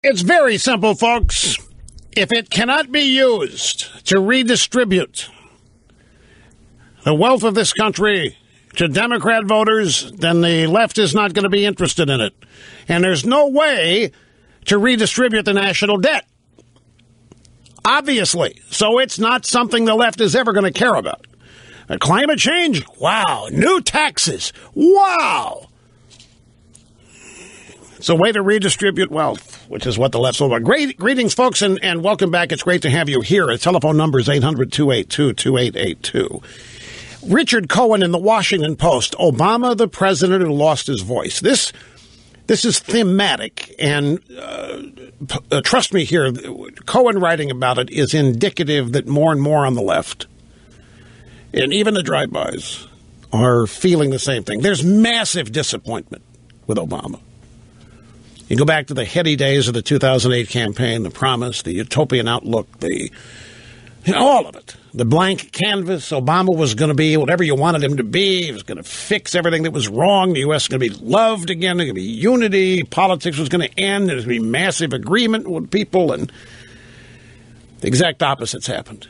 It's very simple, folks. If it cannot be used to redistribute the wealth of this country to Democrat voters, then the left is not going to be interested in it. And there's no way to redistribute the national debt, obviously. So it's not something the left is ever going to care about. Climate change? Wow. New taxes? Wow. It's a way to redistribute wealth, which is what the left's all about. Greetings, folks, and welcome back. It's great to have you here. The telephone number is 800-282-2882. Richard Cohen in the Washington Post, Obama, the president who lost his voice. This is thematic, and trust me here, Cohen writing about it is indicative that more and more on the left, and even the drive-bys, are feeling the same thing. There's massive disappointment with Obama. You go back to the heady days of the 2008 campaign, the promise, the utopian outlook, all of it. The blank canvas. Obama was going to be whatever you wanted him to be. He was going to fix everything that was wrong. The U.S. was going to be loved again. There was going to be unity. Politics was going to end. There was going to be massive agreement with people. And the exact opposite's happened.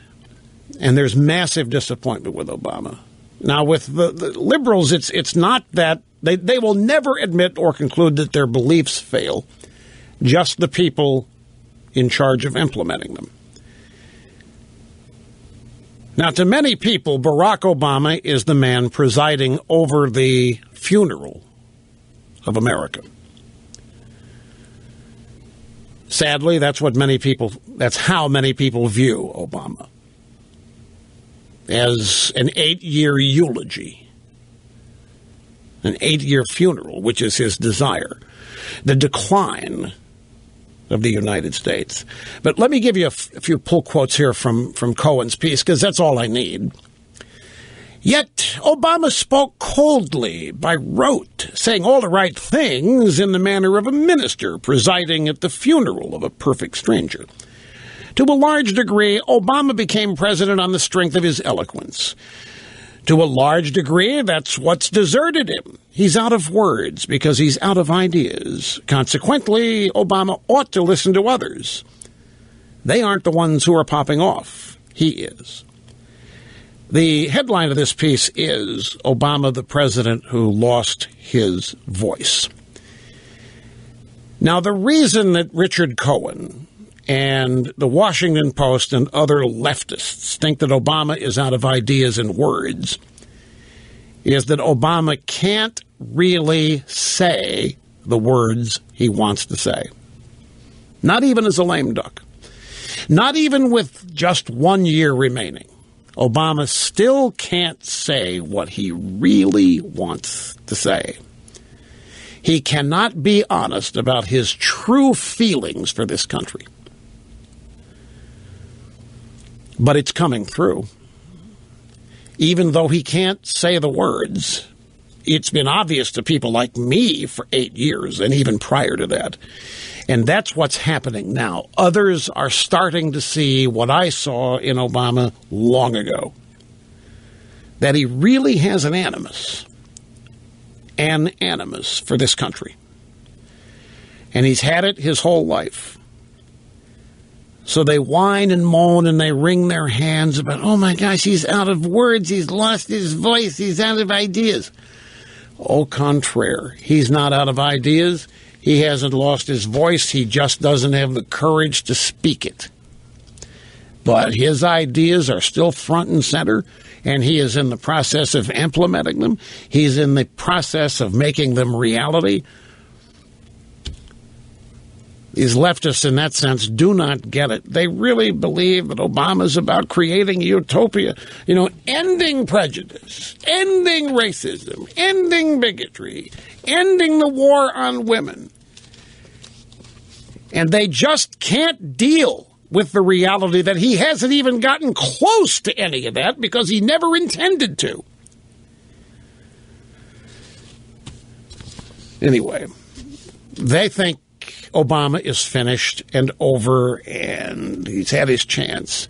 And there's massive disappointment with Obama. Now, with the liberals, it's not that they will never admit or conclude that their beliefs fail, just the people in charge of implementing them. Now, to many people, Barack Obama is the man presiding over the funeral of America. Sadly, that's how many people view Obama, as an 8-year eulogy, an 8-year funeral, which is his desire, the decline of the United States. But let me give you a few pull quotes here from Cohen's piece, because that's all I need. Yet Obama spoke coldly by rote, saying all the right things in the manner of a minister presiding at the funeral of a perfect stranger. To a large degree, Obama became president on the strength of his eloquence. To a large degree, that's what's deserted him. He's out of words because he's out of ideas. Consequently, Obama ought to listen to others. They aren't the ones who are popping off. He is. The headline of this piece is Obama, the president who lost his voice. Now, the reason that Richard Cohen and the Washington Post and other leftists think that Obama is out of ideas and words is that Obama can't really say the words he wants to say. Not even as a lame duck. Not even with just 1 year remaining. Obama still can't say what he really wants to say. He cannot be honest about his true feelings for this country. But it's coming through. Even though he can't say the words, it's been obvious to people like me for 8 years and even prior to that. And that's what's happening now. Others are starting to see what I saw in Obama long ago. That he really has an animus for this country. And he's had it his whole life. So they whine and moan and they wring their hands about, oh my gosh, he's out of words, he's lost his voice, he's out of ideas. Au contraire, he's not out of ideas, he hasn't lost his voice, he just doesn't have the courage to speak it. But his ideas are still front and center, and he is in the process of implementing them. He's in the process of making them reality. These leftists, in that sense, do not get it. They really believe that Obama's about creating a utopia, ending prejudice, ending racism, ending bigotry, ending the war on women. And they just can't deal with the reality that he hasn't even gotten close to any of that because he never intended to. Anyway, they think Obama is finished and over and he's had his chance.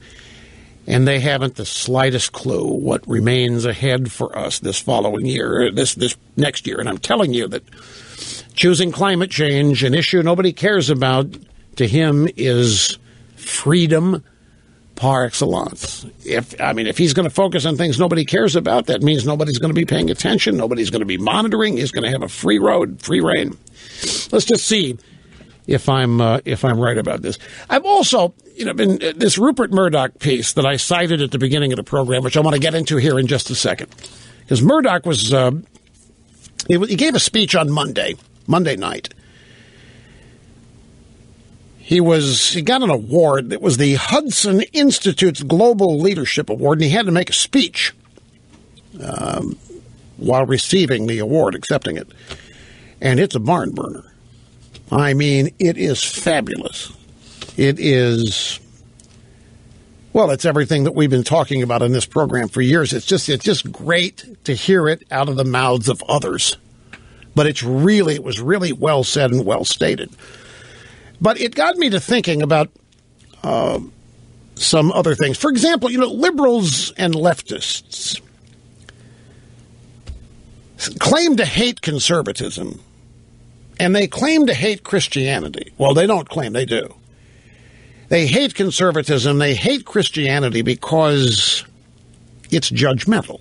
And they haven't the slightest clue what remains ahead for us this following year, this next year. And I'm telling you that choosing climate change, an issue nobody cares about, to him is freedom par excellence. If he's going to focus on things nobody cares about, that means nobody's going to be paying attention. Nobody's going to be monitoring. He's going to have a free road, free reign. Let's just see if I'm right about this. I've also, been this Rupert Murdoch piece that I cited at the beginning of the program, which I want to get into here in just a second, because Murdoch was he gave a speech on Monday night. He got an award. It was the Hudson Institute's Global Leadership Award, and he had to make a speech while receiving the award, accepting it. And it's a barn burner. I mean, it is fabulous. It is, well, it's everything that we've been talking about in this program for years. It's just great to hear it out of the mouths of others. But it was really well said and well stated. But it got me to thinking about some other things. For example, liberals and leftists claim to hate conservatism, and they claim to hate Christianity. Well, they don't claim, they do. They hate conservatism, they hate Christianity because it's judgmental.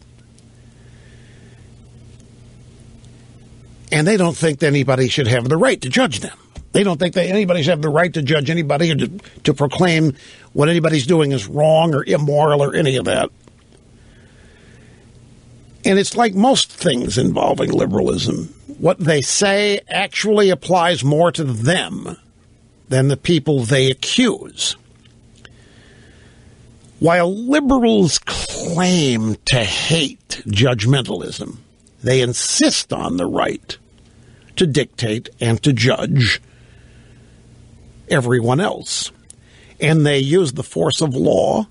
And they don't think anybody should have the right to judge them. They don't think that anybody should have the right to judge anybody or to proclaim what anybody's doing is wrong or immoral or any of that. And it's like most things involving liberalism. What they say actually applies more to them than the people they accuse. While liberals claim to hate judgmentalism, they insist on the right to dictate and to judge everyone else. And they use the force of law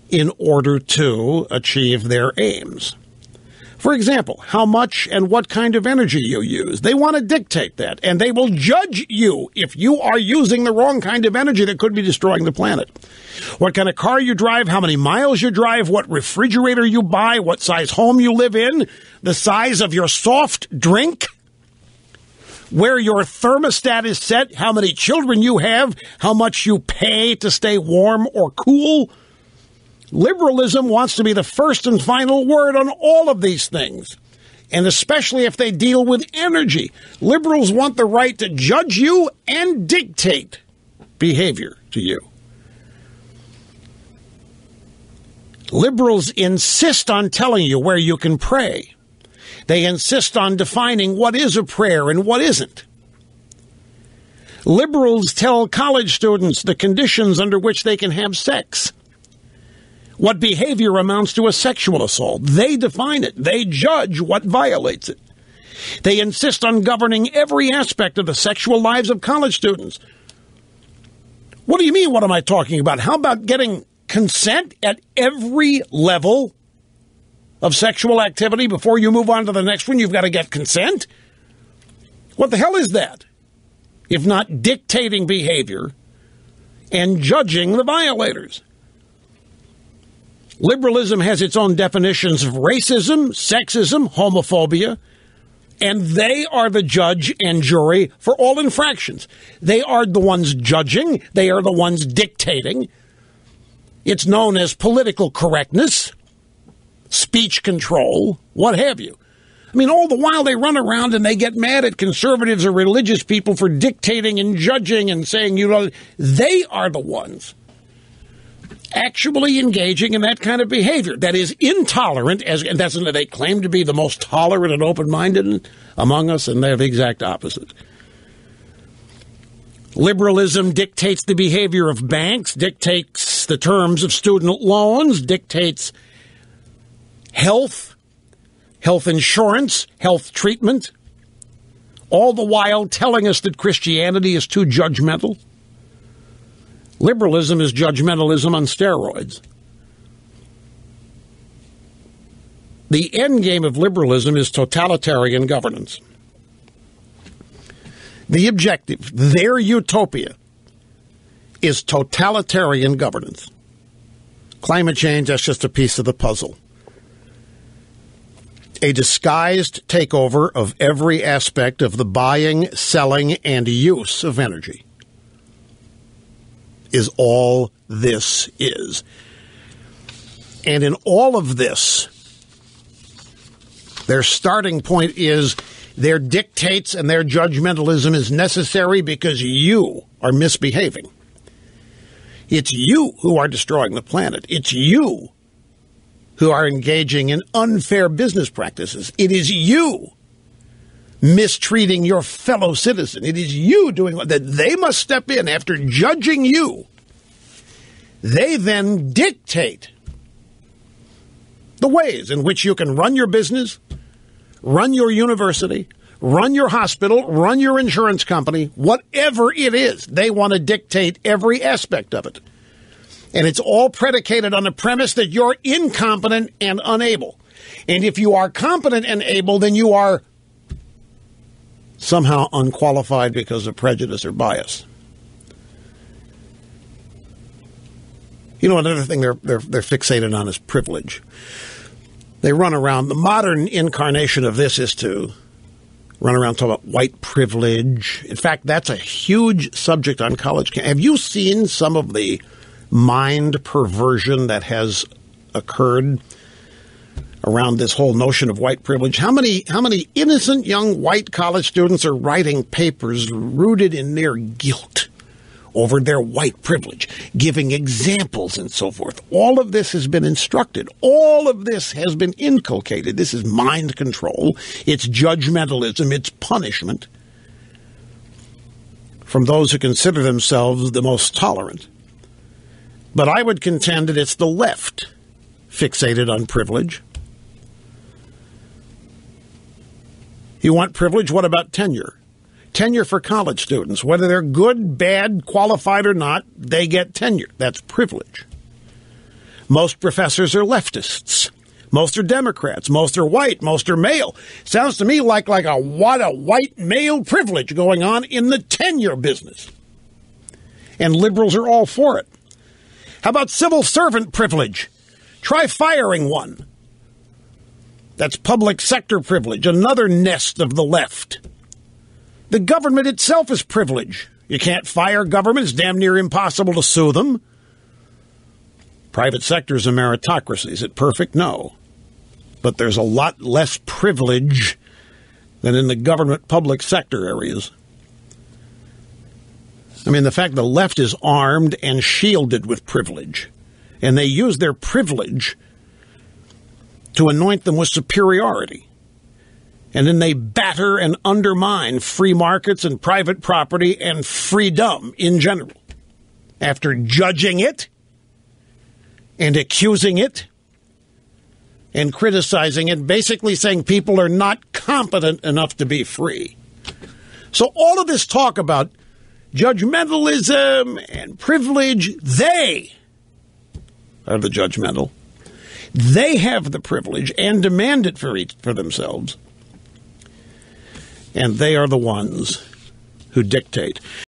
in order to achieve their aims. For example, how much and what kind of energy you use. They want to dictate that, and they will judge you if you are using the wrong kind of energy that could be destroying the planet. What kind of car you drive, how many miles you drive, what refrigerator you buy, what size home you live in, the size of your soft drink, where your thermostat is set, how many children you have, how much you pay to stay warm or cool. Liberalism wants to be the first and final word on all of these things, and especially if they deal with energy. Liberals want the right to judge you and dictate behavior to you. Liberals insist on telling you where you can pray. They insist on defining what is a prayer and what isn't. Liberals tell college students the conditions under which they can have sex. What behavior amounts to a sexual assault. They define it. They judge what violates it. They insist on governing every aspect of the sexual lives of college students. What do you mean, what am I talking about? How about getting consent at every level of sexual activity before you move on to the next one? You've got to get consent? What the hell is that? If not dictating behavior and judging the violators. Liberalism has its own definitions of racism, sexism, homophobia, and they are the judge and jury for all infractions. They are the ones judging. They are the ones dictating. It's known as political correctness, speech control, what have you. I mean, all the while they run around and they get mad at conservatives or religious people for dictating and judging and saying, they are the ones actually engaging in that kind of behavior that is intolerant, and that's they claim to be the most tolerant and open-minded among us, and they're the exact opposite. Liberalism dictates the behavior of banks, dictates the terms of student loans, dictates health insurance, health treatment, all the while telling us that Christianity is too judgmental. Liberalism is judgmentalism on steroids. The end game of liberalism is totalitarian governance. The objective, their utopia, is totalitarian governance. Climate change, that's just a piece of the puzzle. A disguised takeover of every aspect of the buying, selling, and use of energy. is all this is. And in all of this, their starting point is their dictates and their judgmentalism is necessary because you are misbehaving. It's you who are destroying the planet. It's you who are engaging in unfair business practices. It is you mistreating your fellow citizen. It is you doing that. They must step in after judging you. They then dictate the ways in which you can run your business, run your university, run your hospital, run your insurance company, whatever it is. They want to dictate every aspect of it. And it's all predicated on the premise that you're incompetent and unable. And if you are competent and able, then you are somehow unqualified because of prejudice or bias. You know, another thing they're fixated on is privilege. They run around. The modern incarnation of this is to run around talking about white privilege. In fact, that's a huge subject on college campuses. Have you seen some of the mind perversion that has occurred around this whole notion of white privilege? How many innocent young white college students are writing papers rooted in their guilt over their white privilege, giving examples and so forth? All of this has been instructed. All of this has been inculcated. This is mind control. It's judgmentalism. It's punishment from those who consider themselves the most tolerant. But I would contend that it's the left fixated on privilege. You want privilege? What about tenure? Tenure for college students, whether they're good, bad, qualified or not, they get tenure. That's privilege. Most professors are leftists. Most are Democrats. Most are white. Most are male. Sounds to me like a white male privilege going on in the tenure business. And liberals are all for it. How about civil servant privilege? Try firing one. That's public sector privilege, another nest of the left. The government itself is privilege. You can't fire government. It's damn near impossible to sue them. Private sector is a meritocracy. Is it perfect? No. But there's a lot less privilege than in the government public sector areas. I mean, the fact the left is armed and shielded with privilege, and they use their privilege to anoint them with superiority. And then they batter and undermine free markets and private property and freedom in general. After judging it and accusing it and criticizing it, basically saying people are not competent enough to be free. So all of this talk about judgmentalism and privilege, they are the judgmental. They have the privilege and demand it for themselves. And they are the ones who dictate.